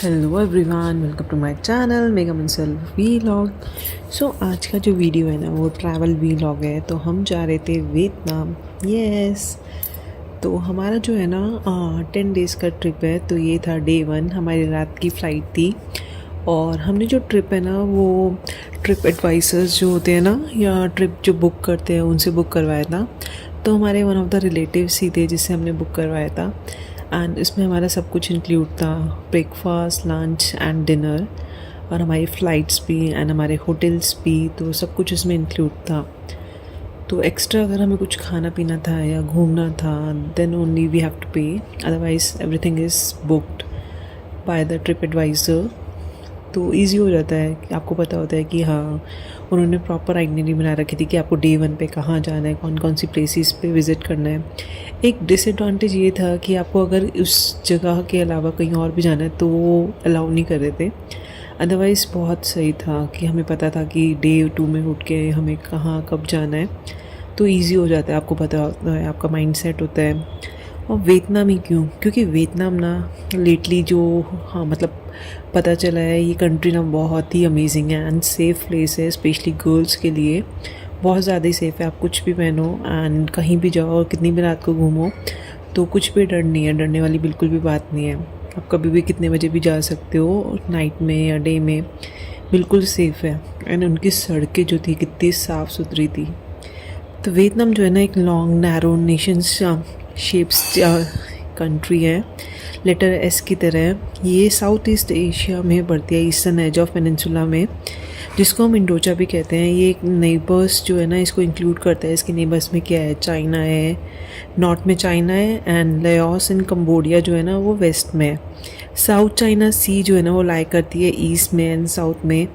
Hello everyone, welcome to my channel mega मंसल vlog. So आज का जो वीडियो है ना वो ट्रैवल वीलॉग है। तो हम जा रहे थे वियतनाम। यस, तो हमारा जो है ना 10 डेज़ का ट्रिप है। तो ये था डे 1, हमारी रात की फ़्लाइट थी। और हमने जो ट्रिप है ना वो ट्रिप एडवाइज़र्स जो होते हैं ना या ट्रिप जो बुक करते हैं उनसे बुक करवाया था। तो हमारे वन ऑफ द रिलेटिव्स ही थे जिससे हमने बुक करवाया था। एंड इसमें हमारा सब कुछ इंक्लूड था, ब्रेकफास्ट, लंच एंड डिनर, और हमारी फ़्लाइट्स भी एंड हमारे होटल्स भी। तो सब कुछ इसमें इंक्लूड था। तो एक्स्ट्रा अगर हमें कुछ खाना पीना था या घूमना था then only we have to pay, otherwise everything is booked by the trip advisor. तो इजी हो जाता है कि आपको पता होता है कि हाँ, उन्होंने प्रॉपर आइटनरी बना रखी थी कि आपको डे 1 पे कहाँ जाना है, कौन कौन सी प्लेसेस पे विज़िट करना है। एक डिसएडवांटेज ये था कि आपको अगर उस जगह के अलावा कहीं और भी जाना है तो वो अलाउ नहीं कर रहे थे। अदरवाइज़ बहुत सही था कि हमें पता था कि डे 2 में उठ के हमें कहाँ कब जाना है। तो ईज़ी हो जाता है, आपको पता होता है, आपका माइंड सेट होता है। और वियतनाम ही क्यों? क्योंकि वियतनाम ना लेटली जो मतलब पता चला है, ये कंट्री ना बहुत ही अमेजिंग है एंड सेफ़ प्लेस है, स्पेशली गर्ल्स के लिए बहुत ज़्यादा ही सेफ़ है। आप कुछ भी पहनो एंड कहीं भी जाओ और कितनी भी रात को घूमो तो कुछ भी डर नहीं है, डरने वाली बिल्कुल भी बात नहीं है। आप कभी भी कितने बजे भी जा सकते हो, नाइट में या डे में, बिल्कुल सेफ़ है। एंड उनकी सड़कें जो थी कितनी साफ़ सुथरी थी। तो वियतनाम जो है ना एक long narrow Nations shapes country है, लेटर एस की तरह। ये साउथ ईस्ट एशिया में पड़ती है, ईस्टर्न एज ऑफ पेनिनसुला में, जिसको हम इंडोचा भी कहते हैं। ये एक नेबर्स जो है ना इसको इंक्लूड करता है। इसके नेबर्स में क्या है, चाइना है, नॉर्थ में चाइना है, एंड लाओस एंड कंबोडिया जो है ना वो वेस्ट में है। साउथ चाइना सी जो है ना वो लाई करती है ईस्ट में एंड साउथ में।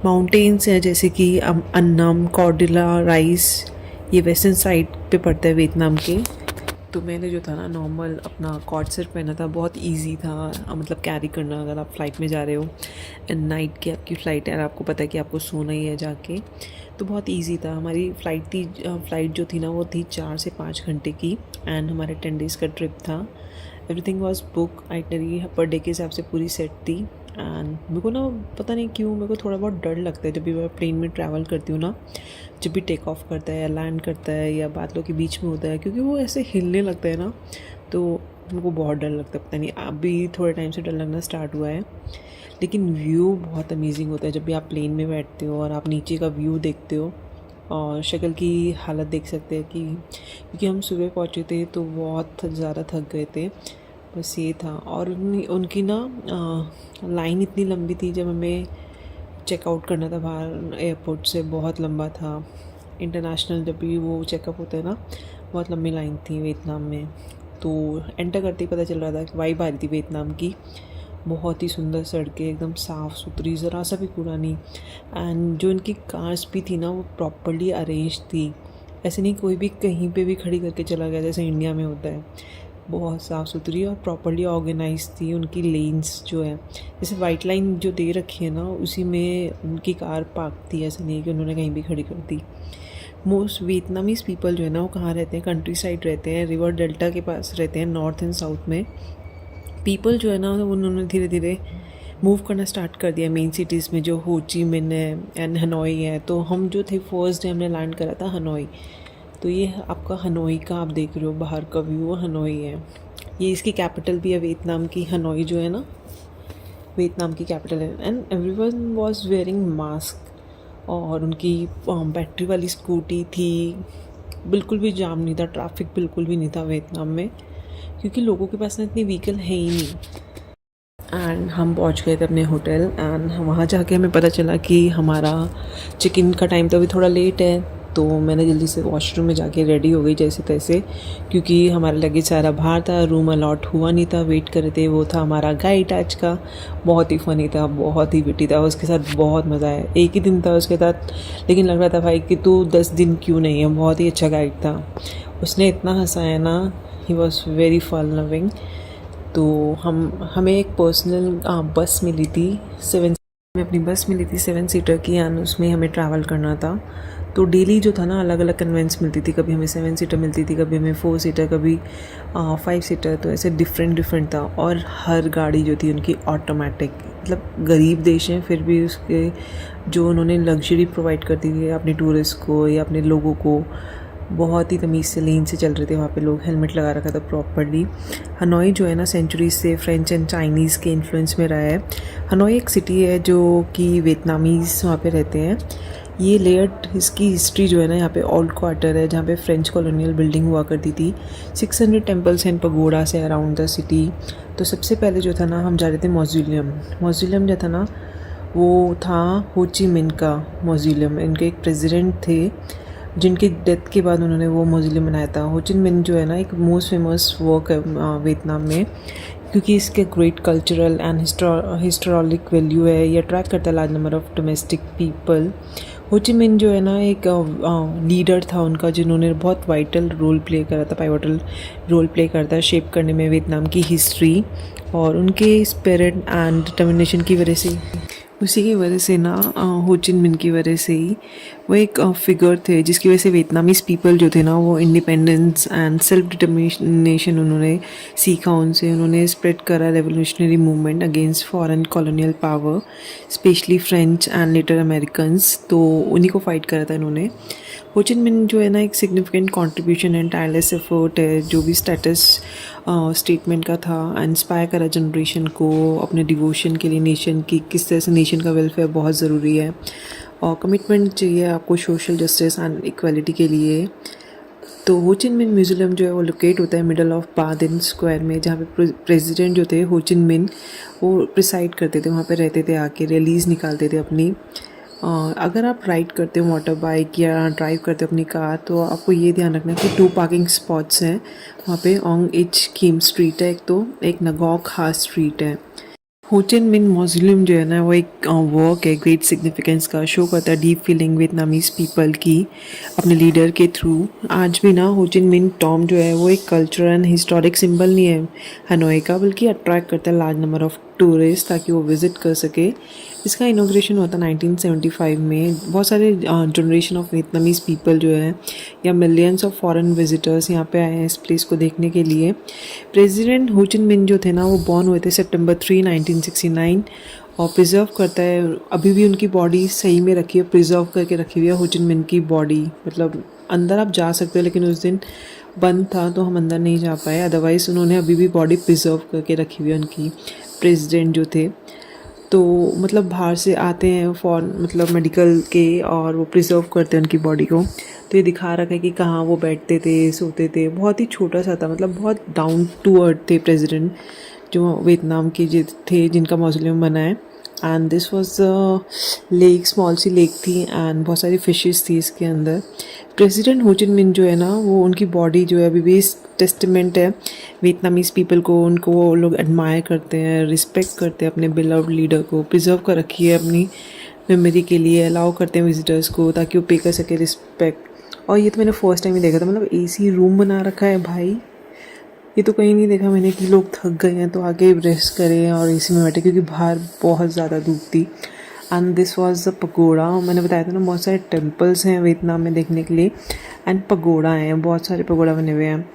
माउंटेन्स हैं जैसे कि अन्नम, कॉर्डिला, राइस, ये वेस्टर्न साइड पे पड़ता है वियतनाम के। तो मैंने जो था ना नॉर्मल अपना कॉर्ड सेट पहना था, बहुत इजी था मतलब कैरी करना अगर आप फ़्लाइट में जा रहे हो एंड नाइट की आपकी फ़्लाइट है और आपको पता है कि आपको सोना ही है जाके, तो बहुत इजी था। हमारी फ़्लाइट जो थी ना वो थी 4 से 5 घंटे की एंड हमारे 10 डेज़ का ट्रिप था। Everything was book, itinerary per day के हिसाब से पूरी सेट थी। एंड मेरे को ना पता नहीं क्यों मेरे को थोड़ा बहुत डर लगता है जब भी मैं प्लेन में ट्रैवल करती हूँ ना, जब भी टेक ऑफ करता है या लैंड करता है या बादलों के बीच में होता है, क्योंकि वो ऐसे हिलने लगता है ना, तो मेरे को बहुत डर लगता है। पता नहीं अभी थोड़े टाइम से डर लगना स्टार्ट हुआ है। लेकिन व्यू बहुत अमेजिंग होता है जब भी आप प्लेन में बैठते हो और आप नीचे का व्यू देखते हो और शक्ल की हालत देख सकते हैं कि क्योंकि हम सुबह पहुँचे थे तो बहुत ज़्यादा थक गए थे। बस ये था। और उनकी ना लाइन इतनी लंबी थी जब हमें चेकआउट करना था बाहर एयरपोर्ट से, बहुत लंबा था। इंटरनेशनल जब भी वो चेकअप होता है ना, बहुत लंबी लाइन थी वियतनाम में। तो एंटर करते ही पता चल रहा था कि वाइब आ रही थी वियतनाम की। बहुत ही सुंदर सड़कें, एकदम साफ़ सुथरी, ज़रा सा भी कूड़ा नहीं। एंड जो इनकी कार्स भी थी ना वो प्रॉपरली अरेंज थी, ऐसे नहीं कोई भी कहीं पे भी खड़ी करके चला गया जैसे इंडिया में होता है। बहुत साफ़ सुथरी और प्रॉपरली ऑर्गेनाइज थी उनकी लेन्स जो है, जैसे वाइट लाइन जो दे रखी है ना उसी में उनकी कार पार्क थी, ऐसा नहीं कि उन्होंने कहीं भी खड़ी कर दी। मोस्ट वियतनामीज़ पीपल जो है ना वो कहाँ रहते हैं, कंट्री साइड रहते हैं, रिवर डेल्टा के पास रहते हैं, नॉर्थ एंड साउथ में। पीपल जो है ना उन्होंने धीरे धीरे मूव करना स्टार्ट कर दिया मेन सिटीज़ में, जो हो ची मिन है एंड हनोई है। तो हम जो थे फर्स्ट डे हमने लैंड करा था हनोई। तो ये आपका हनोई का आप देख रहे हो बाहर का व्यू, हनोई है। ये इसकी कैपिटल भी है वियतनाम की, हनोई जो है ना वियतनाम की कैपिटल है। And everyone was wearing mask. और उनकी बैटरी वाली स्कूटी थी, बिल्कुल भी जाम नहीं था, ट्रैफिक बिल्कुल भी नहीं था वियतनाम में, क्योंकि लोगों के पास ना इतनी व्हीकल है ही नहीं। एंड हम पहुंच गए थे अपने होटल एंड वहाँ जाके हमें पता चला कि हमारा चेक इन का टाइम तो अभी थोड़ा लेट है। तो मैंने जल्दी से वॉशरूम में जाके रेडी हो गई जैसे तैसे, क्योंकि हमारा लगेज सारा बाहर था, रूम अलॉट हुआ नहीं था। वेट कर रहे थे, वो था हमारा गाइड आज का, बहुत ही फ़नी था, बहुत ही विटी था, उसके साथ बहुत मज़ा आया। एक ही दिन था उसके साथ, लेकिन लग रहा था भाई कि तू 10 दिन क्यों नहीं है। बहुत ही अच्छा गाइड था, उसने इतना हंसाया ना, he was very fun loving. तो हमें एक पर्सनल बस मिली थी, 7 में अपनी बस मिली थी 7 सीटर की, एंड उसमें हमें ट्रैवल करना था। तो डेली जो था ना अलग अलग कन्वेंस मिलती थी, कभी हमें 7 सीटर मिलती थी, कभी हमें 4 सीटर, कभी 5 सीटर, तो ऐसे डिफरेंट था। और हर गाड़ी जो थी उनकी ऑटोमेटिक, मतलब गरीब देश हैं फिर भी उसके जो उन्होंने लग्जरी प्रोवाइड कर दी थी अपने टूरिस्ट को या अपने लोगों को, बहुत ही तमीज़ से लेन से चल रहे थे वहाँ पे लोग, हेलमेट लगा रखा था प्रॉपरली। हनोई जो है ना सेंचुरी से फ्रेंच एंड चाइनीज़ के इन्फ्लुएंस में रहा है। हनोई एक सिटी है जो कि वियतनामीज़ वहाँ पे रहते हैं। ये लेयर्ड इसकी हिस्ट्री जो है ना, यहाँ पे ओल्ड क्वार्टर है जहाँ पे फ्रेंच कॉलोनियल बिल्डिंग हुआ करती थी। 600 टेम्पल्स एंड पगोडा से अराउंड द सिटी। तो सबसे पहले जो था ना हम जा रहे थे मौज़ूलियम जो था ना वो था हो ची मिन का मौज़ूलियम। इनके एक प्रेसिडेंट थे जिनकी डेथ के बाद उन्होंने वो मौज़ूलियम बनाया था। हो चिन मिन जो है ना एक मोस्ट फेमस वर्क है वियतनाम में, क्योंकि इसके great cultural and historic value है। ये अट्रैक्ट करता है large number of domestic people. हो ची मिन जो है ना एक लीडर था उनका जिन्होंने बहुत वाइटल रोल प्ले करा था, पाइवटल रोल प्ले करता है शेप करने में वियतनाम की हिस्ट्री। और उनके स्पिरिट एंड डिटर्मिनेशन की वजह से, उसी की वजह से ना हो चिन मिन की वजह से ही वो एक फिगर थे जिसकी वजह से वियतनामीज पीपल जो थे ना वो इंडिपेंडेंस एंड सेल्फ डिटर्मिनेशन उन्होंने सीखा उनसे। उन्होंने स्प्रेड करा revolutionary movement against foreign colonial power, specially French and later Americans. तो उन्हीं को फाइट करा था इन्होंने। हो चिन मिन जो है ना एक significant contribution and tireless effort है जो भी स्टेटस स्टेटमेंट का था, इंस्पायर करा जनरेशन को अपने डिवोशन के लिए, नेशन की किस तरह से नेशन का वेलफेयर बहुत ज़रूरी है और कमिटमेंट चाहिए आपको सोशल जस्टिस एंड इक्वालिटी के लिए। तो हो चिन मिन म्यूज़ियम जो है वो लोकेट होता है मिडल ऑफ बादिन स्क्वायर में, जहाँ पे प्रेसिडेंट जो थे हो चिन मिन वो प्रिसाइड करते थे, वहाँ पे रहते थे, आके रैलीज़ निकालते थे अपनी। अगर आप राइड करते हो मोटर बाइक या ड्राइव करते हो अपनी कार तो आपको ये ध्यान रखना है कि 2 पार्किंग स्पॉट्स हैं वहाँ पे। ओंग इच कीम स्ट्रीट है एक, तो एक नगोक हा स्ट्रीट है। हो चिन मिन मौज़ूलियम जो है ना वो एक वर्क है ग्रेट सिग्निफिकेंस का, शो करता है डीप फीलिंग वियतनामीज़ पीपल की अपने लीडर के थ्रू। आज भी ना हो चिन मिन टॉम जो है वो एक कल्चरल एंड हिस्टोरिक सिंबल नहीं है हनोई का, बल्कि अट्रैक्ट करता है लार्ज नंबर ऑफ टूरिस्ट ताकि वो विज़िट कर सके। इसका इनॉग्रेशन हुआ था 1975 में। बहुत सारे जनरेशन ऑफ वियतनामीज़ पीपल जो है या मिलियंस ऑफ फॉरेन विजिटर्स यहाँ पे आए हैं इस प्लेस को देखने के लिए। प्रेसिडेंट हो चिन मिन जो थे ना वो बॉर्न हुए थे सितंबर 3, 1969 और प्रिजर्व करता है अभी भी उनकी बॉडी सही में रखी है, प्रिजर्व करके रखी हुई है हो चिन मिन की बॉडी। मतलब अंदर आप जा सकते हो लेकिन उस दिन बंद था तो हम अंदर नहीं जा पाए, अदरवाइज़ उन्होंने अभी भी बॉडी प्रिजर्व करके रखी हुई है उनकी, प्रेसिडेंट जो थे। तो मतलब बाहर से आते हैं फॉर मतलब मेडिकल के और वो प्रिजर्व करते हैं उनकी बॉडी को। तो ये दिखा रखा है कि कहाँ वो बैठते थे, सोते थे। बहुत ही छोटा सा था, मतलब बहुत डाउन टू अर्थ थे प्रेसिडेंट जो वियतनाम के थे जिनका मौज़ूलियम बना है। And this was lake, small sea lake थी एंड बहुत सारी फिशेस थी इसके अंदर। प्रेसिडेंट हो चिन मिन जो है ना वो उनकी बॉडी जो है अभी भी टेस्टमेंट है वियतनामीज़ पीपल को, उनको वो लोग एडमायर करते हैं, रिस्पेक्ट करते हैं अपने बिलव्ड लीडर को, प्रिजर्व कर रखी है अपनी मेमोरी के लिए, अलाउ करते हैं विजिटर्स को ताकि वो पे कर सके रिस्पेक्ट। और ये तो मैंने फर्स्ट टाइम ही देखा था, मतलब एसी रूम बना रखा है भाई, ये तो कहीं नहीं देखा मैंने कि लोग थक गए हैं तो आगे रेस्ट करें और एसी में बैठे, क्योंकि बाहर बहुत ज़्यादा धूप थी। And this was the pagoda. मैंने बताया था ना बहुत सारे टेम्पल्स हैं वियतनाम में देखने के लिए एंड पगोड़ा हैं, बहुत सारे पगोड़ा बने हुए हैं।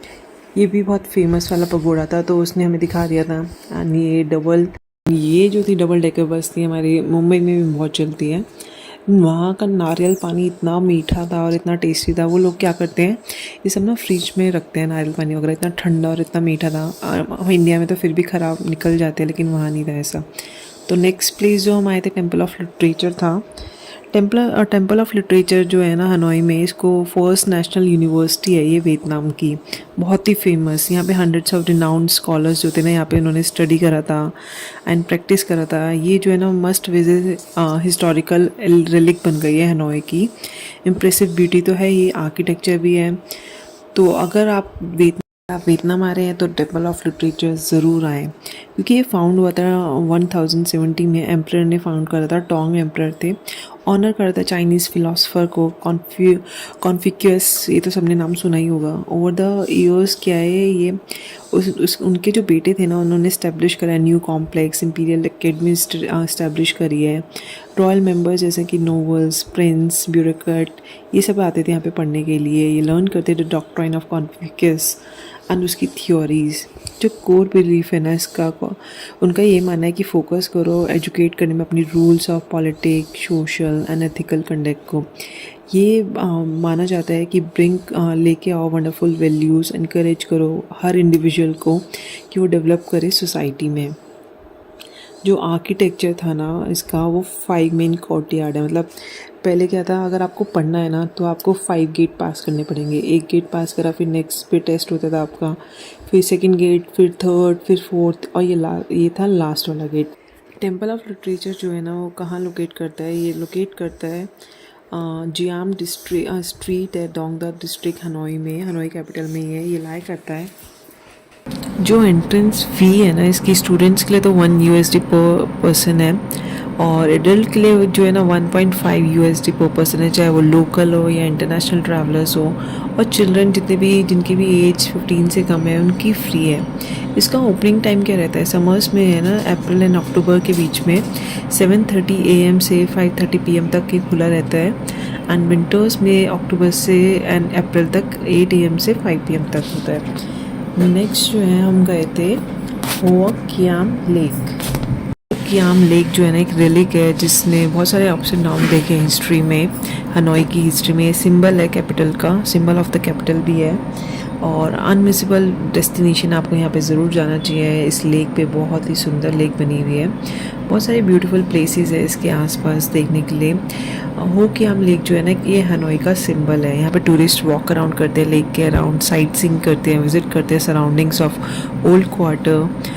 ये भी बहुत फेमस वाला पगोड़ा था तो उसने हमें दिखा दिया था। एंड ये जो थी डबल डेकर बस थी, हमारी मुंबई में भी बहुत चलती है। वहाँ का नारियल पानी इतना मीठा था और इतना टेस्टी था। वो लोग क्या करते हैं ये सब ना फ्रिज में रखते हैं नारियल पानी वगैरह, इतना ठंडा और इतना मीठा था। इंडिया में तो फिर भी ख़राब निकल जाते हैं लेकिन वहाँ नहीं था ऐसा। तो नेक्स्ट प्लेस जो हम आए थे टेम्पल ऑफ लिटरेचर था। टेम्पल ऑफ लिटरेचर जो है ना हनोई में, इसको फर्स्ट नेशनल यूनिवर्सिटी है ये वियतनाम की, बहुत ही फेमस। यहाँ पे हंड्रेड्स ऑफ रिनाउंड स्कॉलर्स जो थे ना यहाँ पे उन्होंने स्टडी करा था एंड प्रैक्टिस करा था। ये जो है ना मस्ट विजिट हिस्टोरिकल रिलिक बन गई है हनोई की। इम्प्रेसिव ब्यूटी तो है, ये आर्किटेक्चर भी है। तो अगर आप वियतनाम आ रहे हैं तो टेम्पल ऑफ लिटरेचर ज़रूर आएँ, क्योंकि ये फाउंड हुआ था 1070 में, एम्परर ने फाउंड करा था, टोंग एम्परर थे। ऑनर करता है चाइनीज़ फिलोसफर को, कॉन्फ्यूशियस, ये तो सबने नाम सुना ही होगा। ओवर द ईयर्स क्या है ये, उनके जो बेटे थे ना, उन्होंने इस्टेब्लिश करा है new complex, imperial academy establish करी है। रॉयल मेंबर्स जैसे कि नोबल्स, प्रिंस, ब्यूरोक्रेट, ये सब आते थे यहाँ पे पढ़ने के लिए। ये लर्न करते थे डॉक्ट्राइन ऑफ कॉन्फ्यूशियस एंड उसकी थ्योरीज। जो कोर बिलीफ है ना इसका, उनका ये मानना है कि फोकस करो एजुकेट करने में अपनी rules of politics, social and ethical conduct को। ये माना जाता है कि लेके आओ वंडरफुल वैल्यूज़, इनकरेज करो हर इंडिविजुअल को कि वो डेवलप करे सोसाइटी में। जो आर्किटेक्चर था ना इसका, वो 5 मेन कोर्टयार्ड है। मतलब पहले क्या था, अगर आपको पढ़ना है ना तो आपको 5 गेट पास करने पड़ेंगे। एक गेट पास करा, फिर नेक्स्ट पे टेस्ट होता था आपका, फिर सेकंड गेट, फिर थर्ड, फिर फोर्थ, और ये था लास्ट वाला गेट। टेम्पल ऑफ लिटरेचर जो है ना, वो कहाँ लोकेट करता है, ये लोकेट करता है जियाम स्ट्रीट है, डोंगदा डिस्ट्रिक्ट, हनोई में, हनोई कैपिटल में ही है। ये लाई करता है। जो एंट्रेंस फ़ी है ना इसकी, स्टूडेंट्स के लिए तो $1 पर पर्सन है, और एडल्ट के लिए जो है ना $1.5 पर पर्सन है, चाहे वो लोकल हो या इंटरनेशनल ट्रैवलर्स हो। और चिल्ड्रन जिनकी भी एज 15 से कम है उनकी फ्री है। इसका ओपनिंग टाइम क्या रहता है, समर्स में है ना अप्रैल एंड अक्टूबर के बीच में 7:30 AM से 5:30 PM तक ये खुला रहता है, एंड विंटर्स में अक्टूबर से एंड अप्रैल तक 8 AM से 5 PM तक होता है। नेक्स्ट जो है हम गए थे हुआ कियाम लेक। कियाम लेक जो है ना एक रिलिक है जिसने बहुत सारे अप्स एंड डाउन देखे हिस्ट्री में, हनोई की हिस्ट्री में। सिंबल है कैपिटल का, सिंबल ऑफ द कैपिटल भी है, और अनमिसेबल डेस्टिनेशन, आपको यहाँ पे ज़रूर जाना चाहिए। इस लेक पे बहुत ही सुंदर लेक बनी हुई है, बहुत सारे ब्यूटीफुल प्लेसेस है इसके आसपास देखने के लिए। हो कियाम लेक जो है ना, ये हनोई का सिंबल है। यहाँ पे टूरिस्ट वॉक अराउंड करते हैं लेक के अराउंड, साइट सीइंग करते हैं, विजिट करते हैं सराउंडिंग्स ऑफ ओल्ड क्वार्टर।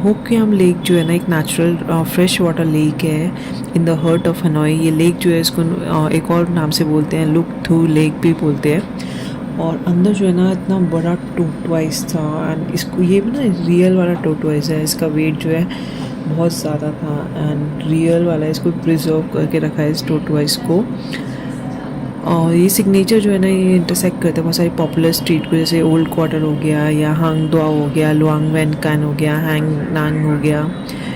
हो कियाम लेक जो है ना एक नेचुरल फ्रेश वाटर लेक है in the heart of Hanoi. ये लेक जो है इसको एक और नाम से बोलते हैं, लुक थू लेक भी बोलते हैं। और अंदर जो है ना इतना बड़ा टोटवाइस था, एंड इसको ये भी ना रियल वाला टोटवाइस है, इसका वेट जो है बहुत ज़्यादा था, एंड रियल वाला इसको प्रिजर्व करके रखा है इस टोटवाइस को। और ये सिग्नेचर जो है ना ये इंटरसेक्ट करते हैं बहुत सारी पॉपुलर स्ट्रीट को, जैसे ओल्ड क्वार्टर हो गया, या हांग दुआ हो गया, लुआंग वैन कैन हो गया, हैंग नांग हो गया।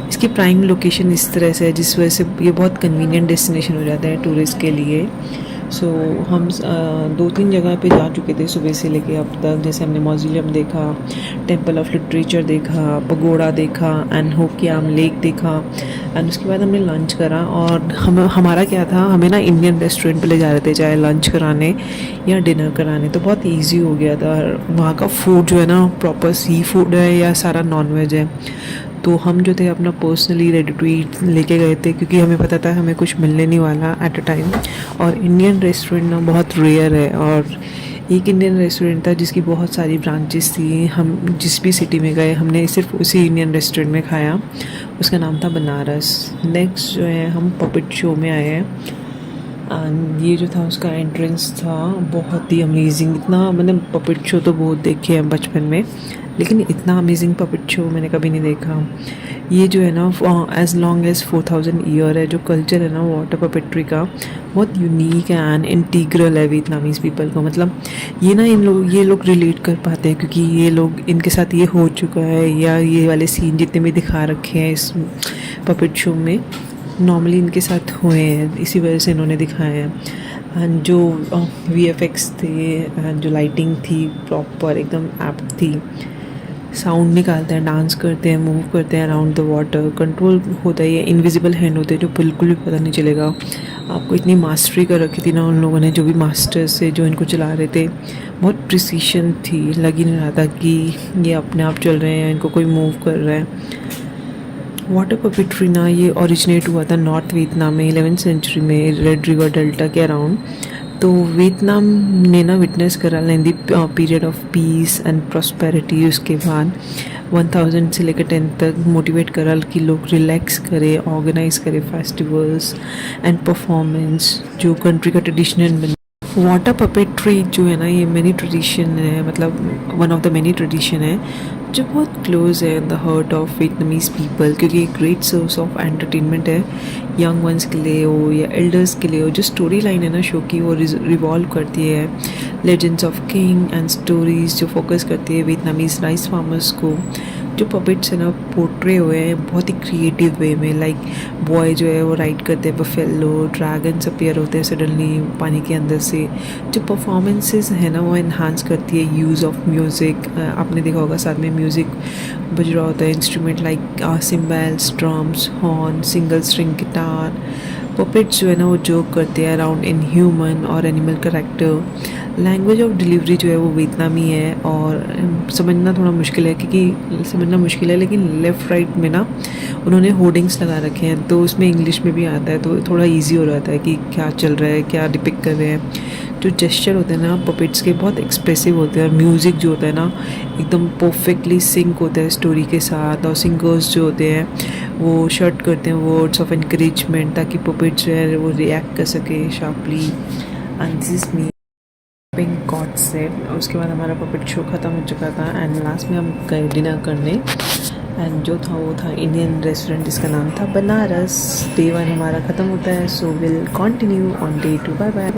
इसकी प्राइम लोकेशन इस तरह से है जिस वजह से ये बहुत कन्वीनियंट डेस्टिनेशन हो जाता है टूरिस्ट के लिए। सो हम 2-3 जगह पे जा चुके थे सुबह से लेके अब तक। जैसे हमने मॉज़िलियम देखा, टेम्पल ऑफ लिटरेचर देखा, पगोड़ा देखा, एंड हो कियाम लेक देखा, एंड उसके बाद हमने लंच करा। और हमारा क्या था, हमें ना इंडियन रेस्टोरेंट पे ले जा रहे थे, चाहे लंच कराने या डिनर कराने, तो बहुत ईजी हो गया था। वहाँ का फूड जो है ना प्रॉपर सी फूड है या सारा नॉन वेज है। तो हम जो थे अपना पर्सनली रेडी टू ईट लेके गए थे, क्योंकि हमें पता था हमें कुछ मिलने नहीं वाला एट अ टाइम। और इंडियन रेस्टोरेंट ना बहुत रेयर है, और एक इंडियन रेस्टोरेंट था जिसकी बहुत सारी ब्रांचेस थी। हम जिस भी सिटी में गए हमने सिर्फ उसी इंडियन रेस्टोरेंट में खाया, उसका नाम था बनारस। नेक्स्ट जो है हम पपेट शो में आए हैं, एंड ये जो था उसका एंट्रेंस था बहुत ही अमेजिंग। इतना मैंने पपेट शो तो बहुत देखे हैं बचपन में, लेकिन इतना अमेजिंग पपेट शो मैंने कभी नहीं देखा। ये जो है ना एज लॉन्ग एज 4000 ईयर है, जो कल्चर है ना वाटर पपेट्री का, बहुत यूनिक है एंड इंटीग्रल है वियतनामीज़ पीपल को। मतलब ये ना ये लोग रिलेट कर पाते हैं, क्योंकि ये लोग, इनके साथ ये हो चुका है, या ये वाले सीन जितने भी दिखा रखे हैं इस पपेट शो में नॉर्मली इनके साथ हुए हैं, इसी वजह से इन्होंने दिखाए हैं। एंड जो VFX थे एंड जो लाइटिंग थी प्रॉपर एकदम एप्ट थी। साउंड निकालते हैं, डांस करते हैं, मूव करते हैं अराउंड द वाटर, कंट्रोल होता है, ये इनविजिबल हैंड होते हैं जो बिल्कुल भी पता नहीं चलेगा आपको। इतनी मास्टरी कर रखी थी ना उन लोगों ने, जो भी मास्टर्स से जो इनको चला रहे थे, बहुत प्रिसीशन थी। लग ही नहीं रहा था कि ये अपने आप चल रहे हैं, इनको कोई मूव कर रहा है। वाटर पपेट्री ना ये ओरिजिनेट हुआ था नॉर्थ वियतनाम में 11th सेंचुरी में, रेड रिवर डेल्टा के अराउंड। तो वियतनाम ने ना विटनेस करा lengthy period of peace and prosperity. उसके बाद 1000 से लेकर 10 तक मोटिवेट करा कि लोग रिलैक्स करें, ऑर्गेनाइज करें फेस्टिवल्स एंड परफॉर्मेंस, जो कंट्री का ट्रेडिशनल बने। वाटर पपेट्री जो है ना ये मैनी ट्रेडिशन है, मतलब one of the many tradition है। जो बहुत क्लोज है the heart of Vietnamese people, क्योंकि एक ग्रेट सोर्स ऑफ एंटरटेनमेंट है यंग वंस के लिए हो या एल्डर्स के लिए हो। जो स्टोरी लाइन है ना शो की, वो रिवॉल्व करती है legends of king and stories, जो फोकस करती है वियतनामीज़ राइस फार्मर्स को। जो पपेट्स है ना पोर्ट्रे हुए हैं बहुत ही क्रिएटिव वे में, लाइक बॉय जो है वो राइड करते हैं बफेलो, ड्रैगन्स अपीयर होते हैं सडनली पानी के अंदर से। जो परफॉर्मेंसेस है ना वो इन्हांस करती है यूज़ ऑफ म्यूज़िक। आपने देखा होगा साथ में म्यूज़िक बज रहा होता है, instrument like symbols, drums, horn, single string guitar. Puppets जो है ना वो जोक करते हैं अराउंड इन ह्यूमन और animal character. Language of delivery जो है वो वियतनामी है और समझना थोड़ा मुश्किल है, क्योंकि समझना मुश्किल है, लेकिन लेफ़्ट राइट में ना उन्होंने होर्डिंग्स लगा रखे हैं तो उसमें इंग्लिश में भी आता है, तो थोड़ा इजी हो जाता है कि क्या चल रहा है, क्या डिपिक्ट कर रहे हैं। जो जेस्चर होते हैं ना पपेट्स के बहुत एक्सप्रेसिव होते हैं, और म्यूज़िक जो होता है ना एकदम परफेक्टली सिंक होता है स्टोरी के साथ। और सिंगर्स जो होते हैं वो शर्ट करते हैं वर्ड्स ऑफ इनकरेजमेंट, ताकि पपेट्स जो है वो रिएक्ट कर सके sharply. And this is me pink God said. उसके बाद हमारा पपेट शो ख़त्म हो चुका था एंड लास्ट में हम गए डिनर करने, एंड जो था वो था इंडियन रेस्टोरेंट जिसका नाम था बनारस। डे 1 हमारा ख़त्म होता है, so will continue on day 2। Bye bye.